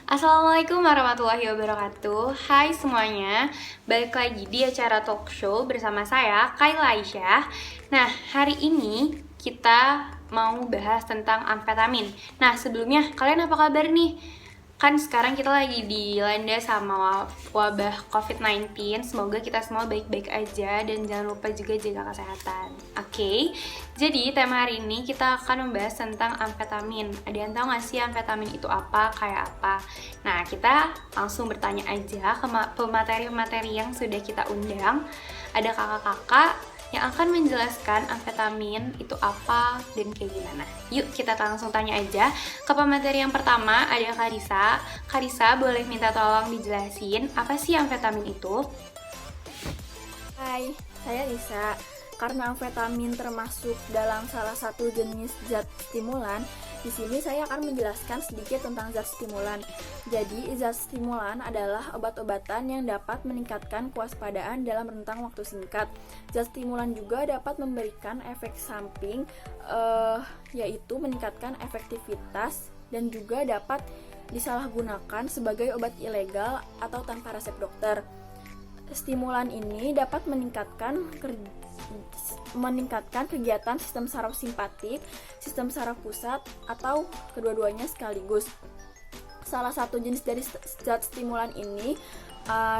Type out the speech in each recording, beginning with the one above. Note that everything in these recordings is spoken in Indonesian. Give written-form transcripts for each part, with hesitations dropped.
Assalamualaikum warahmatullahi wabarakatuh. Hai semuanya, balik lagi di acara talk show bersama saya, Kayla Aisyah. Nah, hari ini kita mau bahas tentang amfetamin. Nah, sebelumnya kalian apa kabar nih? Kan sekarang kita lagi dilanda sama wabah COVID-19. Semoga kita semua baik-baik aja dan jangan lupa juga jaga kesehatan. Oke, jadi tema hari ini kita akan membahas tentang amfetamin. Ada yang tahu nggak sih amfetamin itu apa, kayak apa? Nah, kita langsung bertanya aja ke pemateri-pemateri yang sudah kita undang. Ada kakak-kakak yang akan menjelaskan amfetamin itu apa dan kayak gimana. Yuk kita langsung tanya aja ke pemateri yang pertama, ada Karisa. Karisa, boleh minta tolong dijelasin apa sih amfetamin itu? Hai, saya Lisa. Karena amfetamin termasuk dalam salah satu jenis zat stimulan, di sini saya akan menjelaskan sedikit tentang zat stimulan. Jadi, zat stimulan adalah obat-obatan yang dapat meningkatkan kewaspadaan dalam rentang waktu singkat. Zat stimulan juga dapat memberikan efek samping, yaitu meningkatkan efektivitas dan juga dapat disalahgunakan sebagai obat ilegal atau tanpa resep dokter. Stimulan ini dapat meningkatkan kegiatan sistem saraf simpatik, sistem saraf pusat, atau kedua-duanya sekaligus. Salah satu jenis dari zat stimulan ini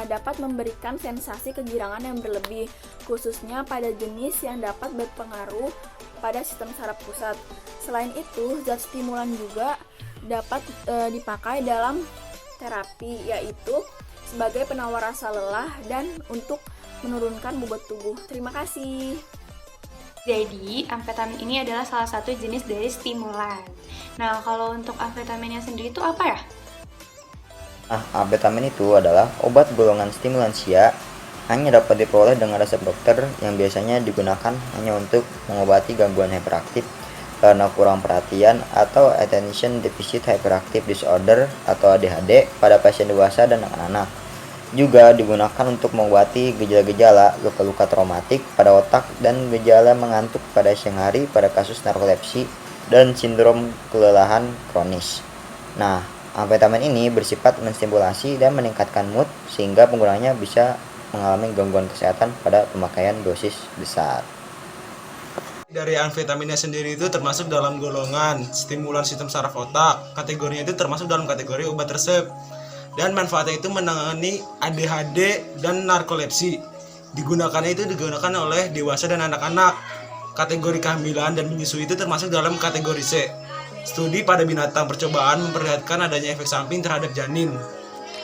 dapat memberikan sensasi kegirangan yang berlebih, khususnya pada jenis yang dapat berpengaruh pada sistem saraf pusat. Selain itu, zat stimulan juga dapat dipakai dalam terapi, yaitu sebagai penawar rasa lelah dan untuk menurunkan bobot tubuh. Terima kasih. Jadi, amfetamin ini adalah salah satu jenis dari stimulan. Nah, kalau untuk amfetaminnya sendiri itu apa ya? Amfetamin itu adalah obat golongan stimulansia, hanya dapat diperoleh dengan resep dokter yang biasanya digunakan hanya untuk mengobati gangguan hiperaktif karena kurang perhatian atau attention deficit hyperactive disorder atau ADHD pada pasien dewasa dan anak-anak. Juga digunakan untuk mengobati gejala-gejala luka-luka traumatik pada otak dan gejala mengantuk pada siang hari pada kasus narkolepsi dan sindrom kelelahan kronis. Nah, amfetamin ini bersifat menstimulasi dan meningkatkan mood sehingga penggunanya bisa mengalami gangguan kesehatan pada pemakaian dosis besar. Dari amfetaminnya sendiri itu termasuk dalam golongan stimulan sistem saraf otak. Kategorinya itu termasuk dalam kategori obat resep. Dan manfaatnya itu menangani ADHD dan narkolepsi. Digunakannya oleh dewasa dan anak-anak. Kategori kehamilan dan menyusui itu termasuk dalam kategori C. Studi pada binatang percobaan memperlihatkan adanya efek samping terhadap janin.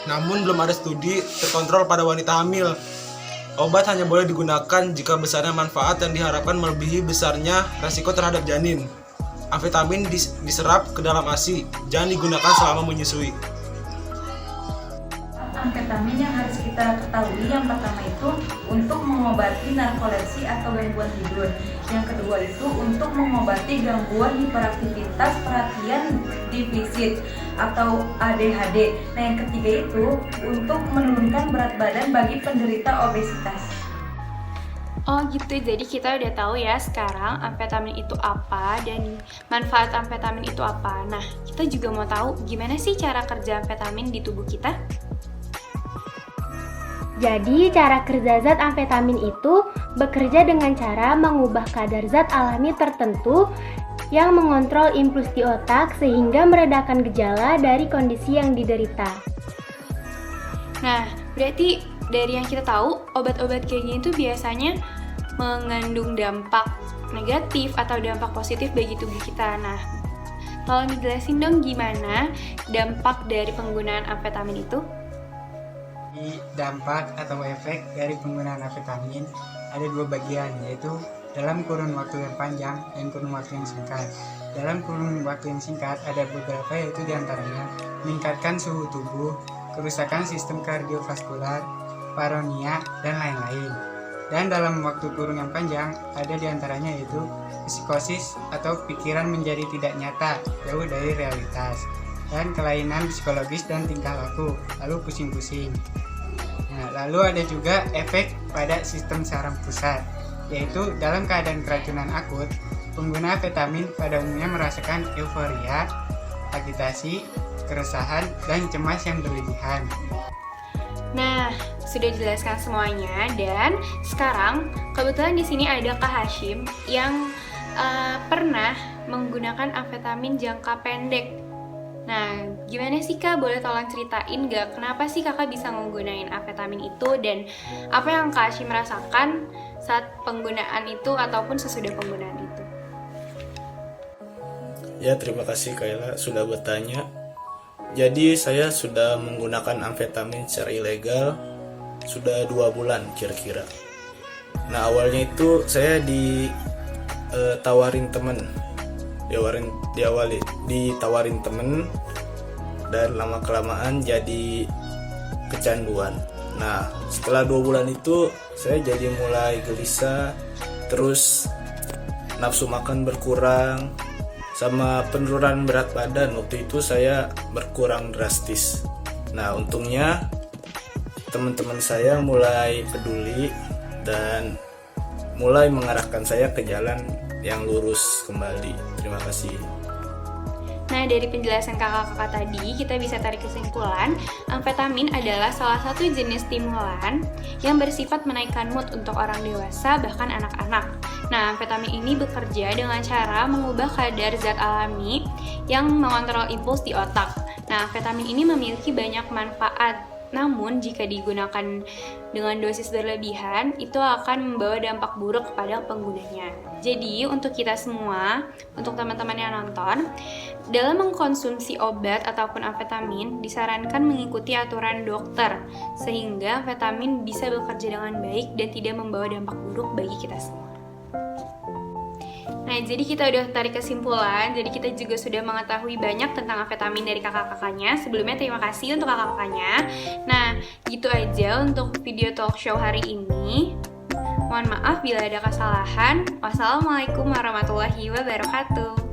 Namun belum ada studi terkontrol pada wanita hamil. Obat hanya boleh digunakan jika besarnya manfaat yang diharapkan melebihi besarnya resiko terhadap janin. Amfetamin diserap ke dalam ASI, jangan digunakan selama menyusui. Amfetamin yang harus kita ketahui, yang pertama itu untuk mengobati narkolepsi atau gangguan tidur. Yang kedua itu untuk mengobati gangguan hiperaktivitas perhatian defisit atau ADHD. Nah, yang ketiga itu untuk menurunkan berat badan bagi penderita obesitas. Oh gitu, jadi kita udah tahu ya sekarang amfetamin itu apa dan manfaat amfetamin itu apa. Nah, kita juga mau tahu gimana sih cara kerja amfetamin di tubuh kita? Jadi, cara kerja zat amfetamin itu bekerja dengan cara mengubah kadar zat alami tertentu yang mengontrol impuls di otak sehingga meredakan gejala dari kondisi yang diderita. Nah, berarti dari yang kita tahu, obat-obat kayak gini tuh biasanya mengandung dampak negatif atau dampak positif bagi tubuh kita. Nah, tolong dijelasin dong gimana dampak dari penggunaan amfetamin itu? Dampak atau efek dari penggunaan amfetamin ada dua bagian, yaitu dalam kurun waktu yang panjang dan kurun waktu yang singkat. Dalam kurun waktu yang singkat ada beberapa, yaitu diantaranya meningkatkan suhu tubuh, kerusakan sistem kardiovaskular, paronia, dan lain-lain. Dan dalam waktu kurun yang panjang ada diantaranya yaitu psikosis atau pikiran menjadi tidak nyata, jauh dari realitas, dan kelainan psikologis dan tingkah laku, lalu pusing-pusing. Nah, lalu ada juga efek pada sistem saraf pusat, yaitu dalam keadaan keracunan akut, pengguna amfetamin pada umumnya merasakan euforia, agitasi, keresahan, dan cemas yang berlebihan. Nah, sudah dijelaskan semuanya dan sekarang kebetulan di sini ada Kak Hashim yang pernah menggunakan amfetamin jangka pendek. Nah, gimana sih Kak? Boleh tolong ceritain gak kenapa sih Kakak bisa menggunakan amfetamin itu dan apa yang Kak Hashim rasakan saat penggunaan itu ataupun sesudah penggunaan itu? Ya, terima kasih Kayla sudah bertanya. Jadi saya sudah menggunakan amfetamin secara ilegal sudah 2 bulan kira-kira. Nah, awalnya itu saya ditawarin temen, ditawarin temen, dan lama-kelamaan jadi kecanduan. Nah, setelah 2 bulan itu saya jadi mulai gelisah, terus nafsu makan berkurang, sama penurunan berat badan waktu itu saya berkurang drastis. Nah, untungnya teman-teman saya mulai peduli dan mulai mengarahkan saya ke jalan yang lurus kembali. Terima kasih. Nah, dari penjelasan kakak-kakak tadi, kita bisa tarik kesimpulan, amfetamin adalah salah satu jenis stimulan yang bersifat menaikkan mood untuk orang dewasa, bahkan anak-anak. Nah, amfetamin ini bekerja dengan cara mengubah kadar zat alami yang mengontrol impuls di otak. Nah, amfetamin ini memiliki banyak manfaat. Namun, jika digunakan dengan dosis berlebihan, itu akan membawa dampak buruk kepada penggunanya. Jadi, untuk kita semua, untuk teman-teman yang nonton, dalam mengkonsumsi obat ataupun amfetamin, disarankan mengikuti aturan dokter, sehingga amfetamin bisa bekerja dengan baik dan tidak membawa dampak buruk bagi kita semua. Nah, jadi kita udah tarik kesimpulan, jadi kita juga sudah mengetahui banyak tentang amfetamin dari kakak-kakaknya. Sebelumnya terima kasih untuk kakak-kakaknya. Nah, gitu aja untuk video talk show hari ini. Mohon maaf bila ada kesalahan. Wassalamualaikum warahmatullahi wabarakatuh.